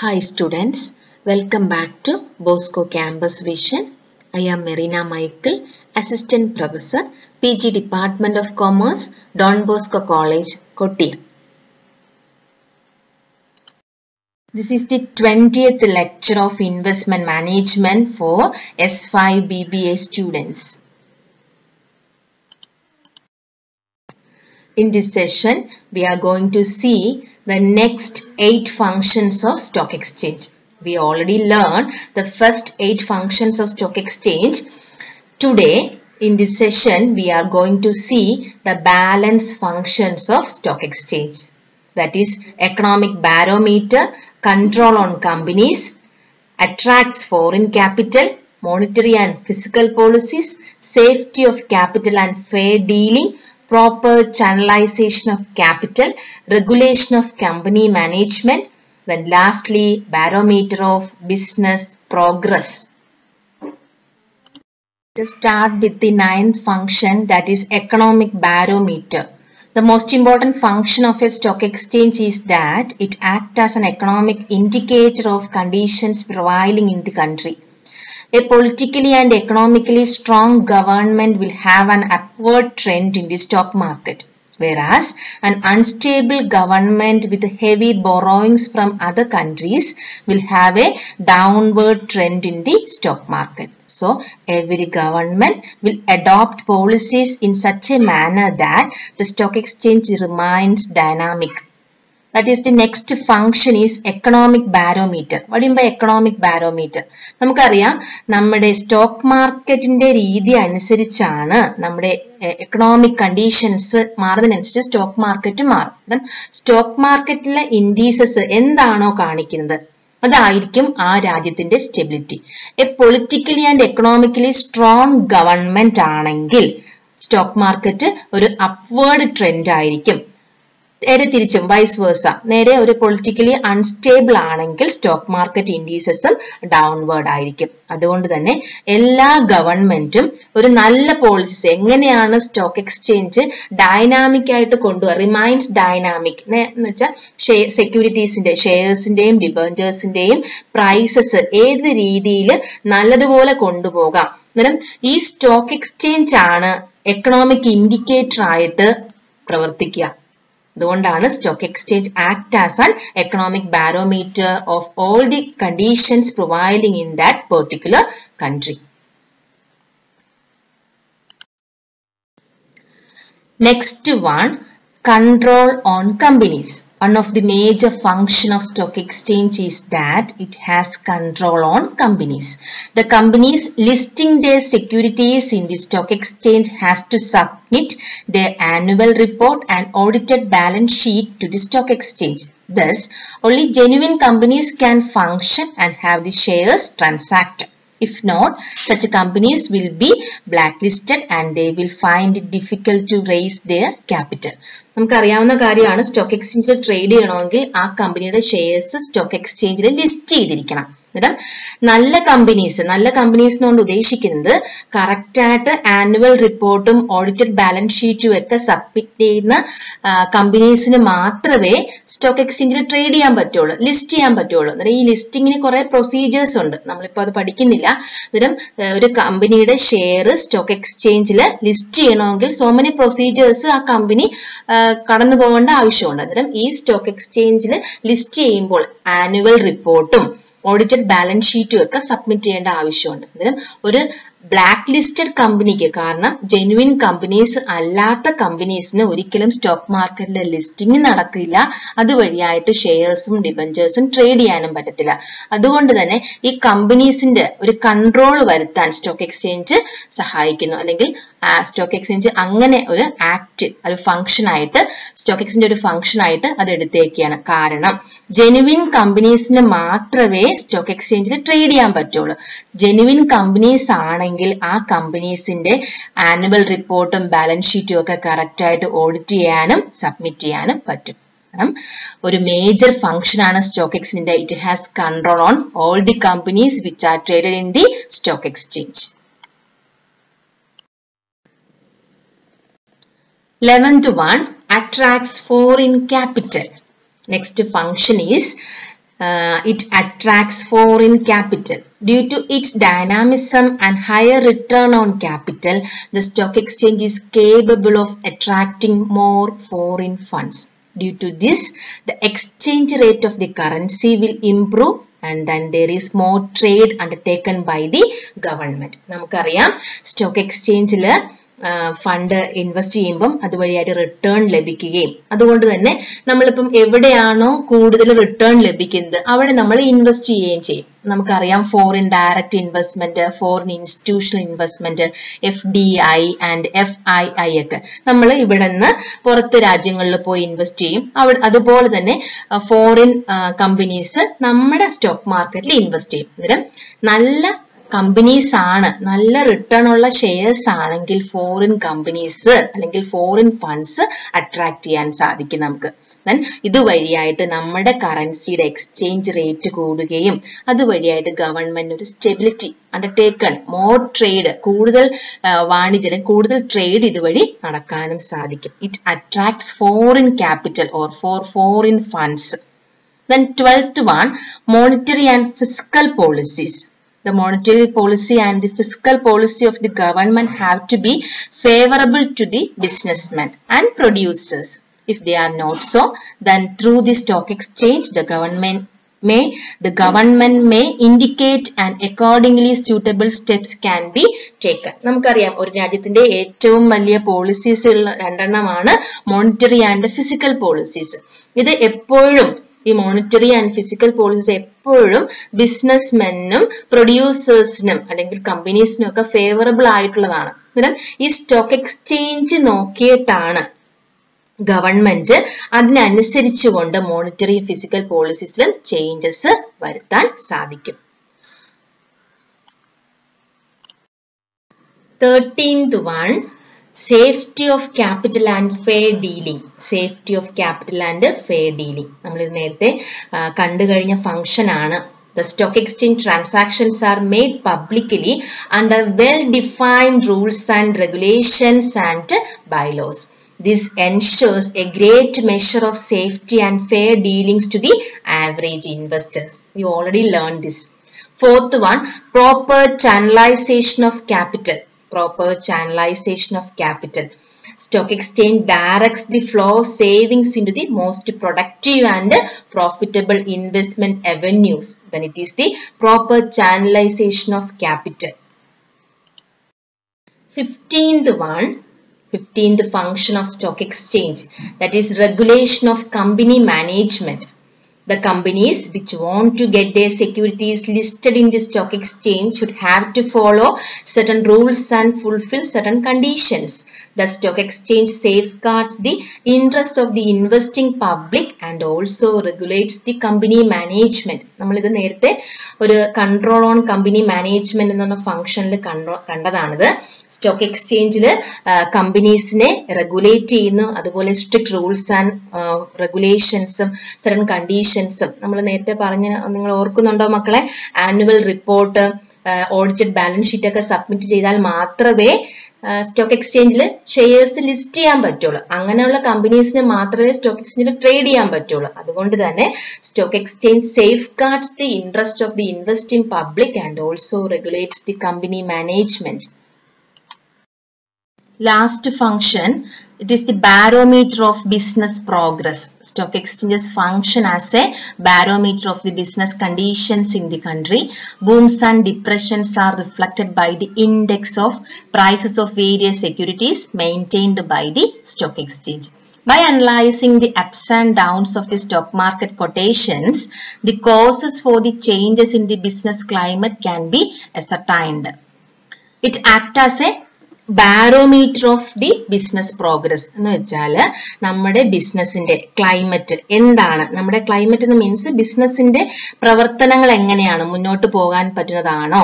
Hi students, welcome back to Bosco Campus Vision. I am Marina Michael, Assistant Professor, PG Department of Commerce, Don Bosco College, Kottayam. This is the 20th lecture of Investment Management for S5 BBA students. In this session, we are going to see the next 8 functions of stock exchange. We already learned the first 8 functions of stock exchange. Today, in this session, we are going to see the balance functions of stock exchange. That is, economic barometer, control on companies, attracts foreign capital, monetary and fiscal policies, safety of capital and fair dealing, proper channelization of capital, regulation of company management, then lastly, barometer of business progress. Let's start with the 9th function, that is economic barometer. The most important function of a stock exchange is that it acts as an economic indicator of conditions prevailing in the country. A politically and economically strong government will have an upward trend in the stock market, whereas an unstable government with heavy borrowings from other countries will have a downward trend in the stock market. So, every government will adopt policies in such a manner that the stock exchange remains dynamic. That is, the next function is economic barometer. What do you mean by economic barometer? നമുക്കറിയാം നമ്മുടെ stock മാർക്കറ്റിന്റെ രീതി അനുസരിച്ചാണ് നമ്മുടെ economic conditions മാറുന്നതിനനുസരിച്ച് stock market മാറും. Stock മാർക്കറ്റിലെ indices എന്താണോ കാണിക്കുന്നത് അതായിരിക്കും ആ രാജ്യത്തിന്റെ stability. A politically and economically strong government ആണെങ്കിൽ സ്റ്റോക്ക് മാർക്കറ്റ് ഒരു അപ്വേർഡ് ട്രെൻഡ് ആയിരിക്കും. നേരെ തിരിച്ചും വൈസ് വേഴ്സ, നേരെ ഒരു പൊളിറ്റിക്കലി അൺസ്റ്റേബിൾ ആണെങ്കിൽ സ്റ്റോക്ക് മാർക്കറ്റ് ഇൻഡീസസും ഡൗൺവേർഡ് ആയിരിക്കും. അതുകൊണ്ട് തന്നെ എല്ലാ ഗവൺമെന്റും ഒരു നല്ല പോളിസീസ് എങ്ങനെയാണ് സ്റ്റോക്ക് എക്സ്ചേഞ്ച് ഡൈനാമിക് ആയിട്ട് കൊണ്ടുപോകുക, റിമൈൻസ് ഡൈനാമിക് എന്ന് വെച്ചാൽ സെക്യൂരിറ്റീസിന്റെ ഷെയർസിന്റെയും ഡിബഞ്ചേഴ്സിന്റെയും പ്രൈസസ് ഏത് രീതിയിൽ നല്ലതുപോലെ കൊണ്ടുപോകാം. അന്നേരം ഈ സ്റ്റോക്ക് എക്സ്ചേഞ്ച് ആണ് എക്കണോമിക് ഇൻഡിക്കേറ്റർ ആയിട്ട് പ്രവർത്തിക്കുക. അതുകൊണ്ടാണ് stock exchange act as an economic barometer of all the conditions providing in that particular country. Next one, control on companies. One of the major function of stock exchange is that it has control on companies. The companies listing their securities in the stock exchange has to submit their annual report and audited balance sheet to the stock exchange. Thus, only genuine companies can function and have the shares transacted. If not, such companies will be blacklisted and they will find it difficult to raise their capital. നമുക്കറിയാവുന്ന കാര്യമാണ്, stock എക്സ്ചേഞ്ചിൽ trade ചെയ്യണമെങ്കിൽ ആ കമ്പനിയുടെ shares stock എക്സ്ചേഞ്ചിൽ list ചെയ്തിരിക്കണം. അന്നേരം നല്ല കമ്പനീസ് കൊണ്ട് ഉദ്ദേശിക്കുന്നത് കറക്റ്റായിട്ട് ആനുവൽ റിപ്പോർട്ടും ഓഡിറ്റഡ് ബാലൻസ് ഷീറ്റും ഒക്കെ സബ്മിറ്റ് ചെയ്യുന്ന കമ്പനീസിന് മാത്രമേ സ്റ്റോക്ക് എക്സ്ചേഞ്ചിൽ ട്രേഡ് ചെയ്യാൻ പറ്റുള്ളൂ, ലിസ്റ്റ് ചെയ്യാൻ പറ്റുള്ളൂ. അന്നേരം ഈ ലിസ്റ്റിങ്ങിന് കുറെ പ്രൊസീജിയേഴ്സ് ഉണ്ട്, നമ്മളിപ്പോൾ അത് പഠിക്കുന്നില്ല. അന്നേരം ഒരു കമ്പനിയുടെ ഷെയർ സ്റ്റോക്ക് എക്സ്ചേഞ്ചിൽ ലിസ്റ്റ് ചെയ്യണമെങ്കിൽ സോ മെനി പ്രൊസീജിയേഴ്സ് ആ കമ്പനി കടന്നു പോകേണ്ട ആവശ്യമുണ്ട്. അന്നേരം ഈ സ്റ്റോക്ക് എക്സ്ചേഞ്ചിൽ ലിസ്റ്റ് ചെയ്യുമ്പോൾ ആനുവൽ റിപ്പോർട്ടും ഓഡിറ്റഡ് ബാലൻസ് ഷീറ്റും ഒക്കെ സബ്മിറ്റ് ചെയ്യേണ്ട ആവശ്യമുണ്ട്. അന്നേരം ഒരു ബ്ലാക്ക് ലിസ്റ്റഡ് കമ്പനിക്ക്, കാരണം ജെനുവിൻ കമ്പനീസ് അല്ലാത്ത കമ്പനീസിന് ഒരിക്കലും സ്റ്റോക്ക് മാർക്കറ്റിലെ ലിസ്റ്റിംഗ് നടക്കില്ല, അതുവഴിയായിട്ട് ഷെയർസും ഡിബഞ്ചേഴ്സും ട്രേഡ് ചെയ്യാനും പറ്റത്തില്ല. അതുകൊണ്ട് തന്നെ ഈ കമ്പനീസിന്റെ ഒരു കൺട്രോൾ വരുത്താൻ സ്റ്റോക്ക് എക്സ്ചേഞ്ച് സഹായിക്കുന്നു. അല്ലെങ്കിൽ സ്റ്റോക്ക് എക്സ്ചേഞ്ച് അങ്ങനെ ഒരു ആക്ട്, ഒരു ഫംഗ്ഷൻ ആയിട്ട്, സ്റ്റോക്ക് എക്സ്ചേഞ്ച് ഒരു ഫംഗ്ഷൻ ആയിട്ട് അത് എടുത്തേക്കാണ്. കാരണം ജെനുവിൻ കമ്പനീസിന് മാത്രമേ സ്റ്റോക്ക് എക്സ്ചേഞ്ചിൽ ട്രേഡ് ചെയ്യാൻ പറ്റുള്ളൂ. ജെനുവിൻ കമ്പനീസ് ആണെങ്കിൽ ആ കമ്പനീസിന്റെ ആനുവൽ റിപ്പോർട്ടും ബാലൻസ് ഷീറ്റും ഒക്കെ കറക്റ്റ് ആയിട്ട് ഓഡിറ്റ് ചെയ്യാനും സബ്മിറ്റ് ചെയ്യാനും പറ്റും. ഒരു മേജർ ഫംഗ്ഷൻ ആണ് സ്റ്റോക്ക് എക്സ്ചേഞ്ചിന്റെ. It has control on all the companies which are traded in the stock exchange. 11th one, attracts foreign capital. Next function is it attracts foreign capital. Due to its dynamism and higher return on capital, the stock exchange is capable of attracting more foreign funds. Due to this, the exchange rate of the currency will improve and then there is more trade undertaken by the government. നമുക്കറിയാം stock എക്സ്ചേഞ്ചിൽ fund invest ചെയ്യുമ്പം അതുവഴിയായിട്ട് return ലഭിക്കുകയും അതുകൊണ്ട് തന്നെ നമ്മളിപ്പം എവിടെയാണോ കൂടുതൽ return ലഭിക്കുന്നത് അവിടെ നമ്മൾ ഇൻവെസ്റ്റ് ചെയ്യുകയും ചെയ്യും. നമുക്കറിയാം foreign direct investment, foreign institutional investment, FDI and FII ഒക്കെ നമ്മൾ ഇവിടെ നിന്ന് പുറത്ത് രാജ്യങ്ങളിൽ പോയി ഇൻവെസ്റ്റ് ചെയ്യും. അതുപോലെ തന്നെ ഫോറിൻ കമ്പനീസ് നമ്മുടെ സ്റ്റോക്ക് മാർക്കറ്റിൽ ഇൻവെസ്റ്റ് ചെയ്യും. അന്നേരം നല്ല കമ്പനീസ് ആണ്, നല്ല റിട്ടേൺ ഉള്ള ഷെയർസ് ആണെങ്കിൽ ഫോറിൻ കമ്പനീസ് അല്ലെങ്കിൽ ഫോറിൻ ഫണ്ട്സ് അട്രാക്ട് ചെയ്യാൻ സാധിക്കും നമുക്ക്. ഇതുവഴിയായിട്ട് നമ്മുടെ കറൻസിയുടെ എക്സ്ചേഞ്ച് റേറ്റ് കൂടുകയും അതുവഴിയായിട്ട് ഗവൺമെന്റ് ഒരു സ്റ്റെബിലിറ്റി അണ്ടർടേക്കൺ, മോർ ട്രേഡ്, കൂടുതൽ വാണിജ്യം, കൂടുതൽ ട്രേഡ് ഇതുവഴി നടക്കാനും സാധിക്കും. It attracts foreign capital or foreign funds. Then 12th one, monetary and fiscal policies. The monetary policy and the fiscal policy of the government have to be favorable to the businessmen and producers. If they are not so, then through the stock exchange, the government may indicate and accordingly suitable steps can be taken. നമുക്കറിയാം ഒരു രാജ്യത്തിന്റെ ഏറ്റവും വലിയ policies ഉള്ള രണ്ടെണ്ണമാണ് monetary and physical policies. ഇത് എപ്പോഴും ഈ മോണിറ്ററി ആൻഡ് ഫിസിക്കൽ പോളിസി എപ്പോഴും ബിസിനസ്മെനും പ്രൊഡ്യൂസേഴ്സിനും അല്ലെങ്കിൽ കമ്പനീസിനും ഒക്കെ ഫേവറബിൾ ആയിട്ടുള്ളതാണ്. അന്നേരം ഈ സ്റ്റോക്ക് എക്സ്ചേഞ്ച് നോക്കിയിട്ടാണ് ഗവൺമെന്റ് അതിനനുസരിച്ചുകൊണ്ട് മോണിറ്ററി ഫിസിക്കൽ പോളിസീസിലും ചേഞ്ചസ് വരുത്താൻ സാധിക്കും. 13th one, safety of capital and fair dealing. Safety of capital and fair dealing. നമ്മൾ ഇത് നേരത്തെ കണ്ടു കഴിഞ്ഞ ഫംഗ്ഷൻ ആണ്. The stock exchange transactions are made publicly under well-defined rules and regulations and bylaws. This ensures a great measure of safety and fair dealings to the average investors. You already learned this. 4th one, proper channelization of capital. Proper channelization of capital. Stock exchange directs the flow of savings into the most productive and profitable investment avenues. Then it is the proper channelization of capital. 15th one, 15th function of stock exchange, that is regulation of company management. The companies which want to get their securities listed in the stock exchange should have to follow certain rules and fulfill certain conditions. The stock exchange safeguards the interest of the investing public and also regulates the company management. നമ്മളിത് നേരത്തെ ഒരു control on company management എന്ന ഫംഗ്ഷനിൽ കണ്ടതാണിത്. Stock എക്സ്ചേഞ്ചിൽ കമ്പനീസിനെ regulate ചെയ്യുന്നു, അതുപോലെ strict rules and റെഗുലേഷൻസും certain കണ്ടീഷൻസും നമ്മൾ നേരത്തെ പറഞ്ഞ് നിങ്ങൾ ഓർക്കുന്നുണ്ടോ മക്കളെ? Annual report, audited balance sheet ഒക്കെ സബ്മിറ്റ് ചെയ്താൽ മാത്രമേ സ്റ്റോക്ക് എക്സ്ചേഞ്ചിൽ ഷെയർസ് ലിസ്റ്റ് ചെയ്യാൻ പറ്റുള്ളൂ. അങ്ങനെയുള്ള കമ്പനീസിന് മാത്രമേ സ്റ്റോക്ക് എക്സ്ചേഞ്ചിൽ ട്രേഡ് ചെയ്യാൻ പറ്റുള്ളൂ. അതുകൊണ്ട് തന്നെ stock exchange safe guards the interest of the investing public and also regulates the company management. Last function, it is the barometer of business progress. Stock exchanges function as a barometer of the business conditions in the country. Booms and depressions are reflected by the index of prices of various securities maintained by the stock exchange. By analyzing the ups and downs of the stock market quotations, the causes for the changes in the business climate can be ascertained. It acts as a barometer of the business progress എന്ന് വെച്ചാൽ നമ്മുടെ ബിസിനസിന്റെ climate എന്താണ്, നമ്മുടെ climate എന്ന് means ബിസിനസിന്റെ പ്രവർത്തനങ്ങൾ എങ്ങനെയാണ്, മുന്നോട്ട് പോകാൻ പറ്റുന്നതാണോ,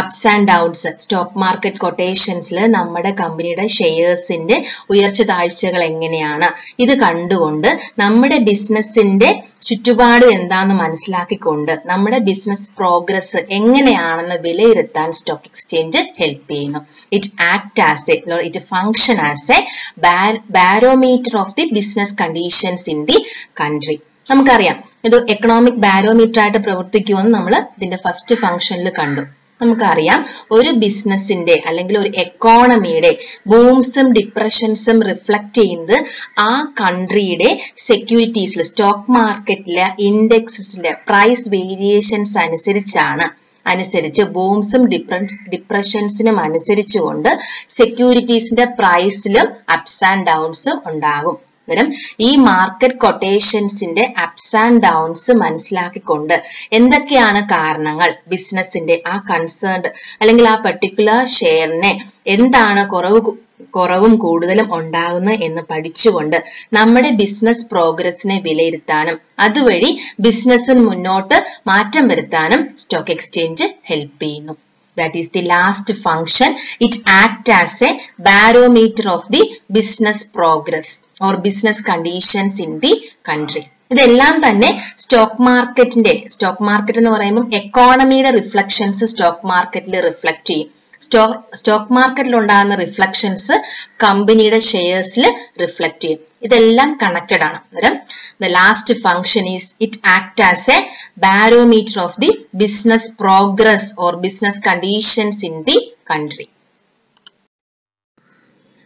ups and downs, stock market കൊട്ടേഷൻസിൽ നമ്മുടെ കമ്പനിയുടെ ഷെയർസിന്റെ ഉയർച്ച താഴ്ചകൾ എങ്ങനെയാണ്, ഇത് കണ്ടുകൊണ്ട് നമ്മുടെ ബിസിനസിന്റെ ചുറ്റുപാട് എന്താണെന്ന് മനസ്സിലാക്കിക്കൊണ്ട് നമ്മുടെ ബിസിനസ് പ്രോഗ്രസ് എങ്ങനെയാണെന്ന് വിലയിരുത്താൻ സ്റ്റോക്ക് എക്സ്ചേഞ്ച് ഹെൽപ്പ് ചെയ്യുന്നു. It function as A barometer of the business conditions in the country. നമുക്കറിയാം ഇത് എക്കണോമിക് ബാരോമീറ്റർ ആയിട്ട് പ്രവർത്തിക്കുമെന്ന് നമ്മൾ ഇതിന്റെ ഫസ്റ്റ് ഫംഗ്ഷനിൽ കണ്ടു. നമുക്കറിയാം ഒരു ബിസിനസിന്റെ അല്ലെങ്കിൽ ഒരു എക്കോണമിയുടെ ബൂംസും ഡിപ്രഷൻസും റിഫ്ലക്ട് ചെയ്യുന്നത് ആ കൺട്രിയുടെ സെക്യൂരിറ്റീസിൽ സ്റ്റോക്ക് മാർക്കറ്റിലെ ഇൻഡെക്സിലെ പ്രൈസ് വേരിയേഷൻസ് അനുസരിച്ച് ബൂംസും ഡിപ്രഷൻസിനും അനുസരിച്ചുകൊണ്ട് സെക്യൂരിറ്റീസിന്റെ പ്രൈസിലും അപ്സ് ആൻഡ് ഡൗൺസ് ഉണ്ടാകും. അന്നേരം ഈ മാർക്കറ്റ് കൊട്ടേഷൻസിന്റെ അപ്സ് ആൻഡ് ഡൗൺസ് മനസ്സിലാക്കിക്കൊണ്ട് എന്തൊക്കെയാണ് കാരണങ്ങൾ ബിസിനസിന്റെ ആ കൺസേൺഡ് അല്ലെങ്കിൽ ആ പെർട്ടിക്കുലർ ഷെയറിനെ എന്താണ് കുറവും കൂടുതലും ഉണ്ടാകുന്നത് എന്ന് പഠിച്ചുകൊണ്ട് നമ്മുടെ ബിസിനസ് പ്രോഗ്രസിനെ വിലയിരുത്താനും അതുവഴി ബിസിനസ്സിന് മുന്നോട്ട് മാറ്റം വരുത്താനും സ്റ്റോക്ക് എക്സ്ചേഞ്ച് ഹെൽപ്പ് ചെയ്യുന്നു. That is the last function. It acts as a barometer of the business progress or business conditions in the country. ഇതെല്ലാം തന്നെ സ്റ്റോക്ക് മാർക്കറ്റ് എന്ന് പറയുമ്പോൾ എക്കോണമിയുടെ റിഫ്ലക്ഷൻസ് സ്റ്റോക്ക് മാർക്കറ്റിൽ റിഫ്ലക്ട് ചെയ്യും. സ്റ്റോക്ക് മാർക്കറ്റിൽ ഉണ്ടാകുന്ന റിഫ്ലക്ഷൻസ് കമ്പനിയുടെ ഷെയർസിൽ റിഫ്ലക്ട് ചെയ്യും. ഇതെല്ലാം കണക്റ്റഡ് ആണ്. അന്നേരം the last function is it acts as a barometer of the business progress or business conditions in the country.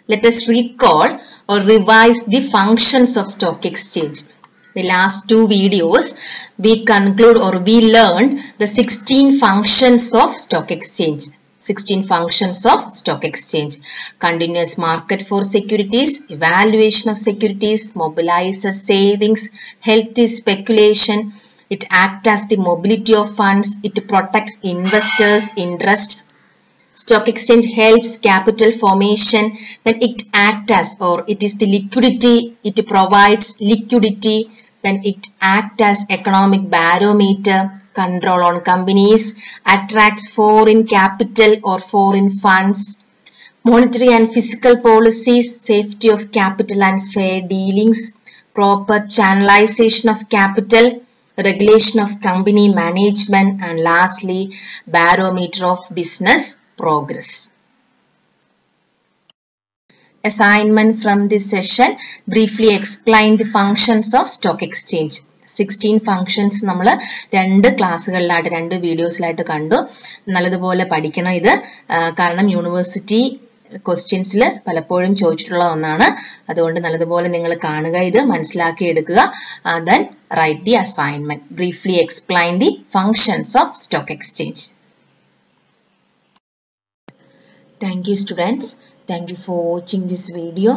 Let us recall or revise the functions of stock exchange. The last two videos we conclude or we learned the 16 functions of stock exchange. 16 functions of stock exchange. Continuous market for securities, evaluation of securities, mobilizes savings, healthy speculation. It acts as the mobility of funds. It protects investors' interest. Stock exchange helps capital formation. Then it acts as or it is the liquidity. It provides liquidity. Then it acts as economic barometer. Control on companies, attracts foreign capital or foreign funds, monetary and fiscal policies, safety of capital and fair dealings, proper channelization of capital, regulation of company management, and lastly, barometer of business progress. Assignment from this session, briefly explain the functions of stock exchange. 16 functions നമ്മൾ 2 ക്ലാസ്സുകളിലായിട്ട് 2 വീഡിയോസിലായിട്ട് കണ്ടു. നല്ലതുപോലെ പഠിക്കണം ഇത്. കാരണം university ക്വസ്റ്റ്യൻസിൽ പലപ്പോഴും ചോദിച്ചിട്ടുള്ള ഒന്നാണ്. അതുകൊണ്ട് നല്ലതുപോലെ നിങ്ങൾ കാണുക, ഇത് മനസ്സിലാക്കി എടുക്കുക. Then write the assignment. Briefly explain the functions of stock exchange. Thank you students. Thank you for watching this video.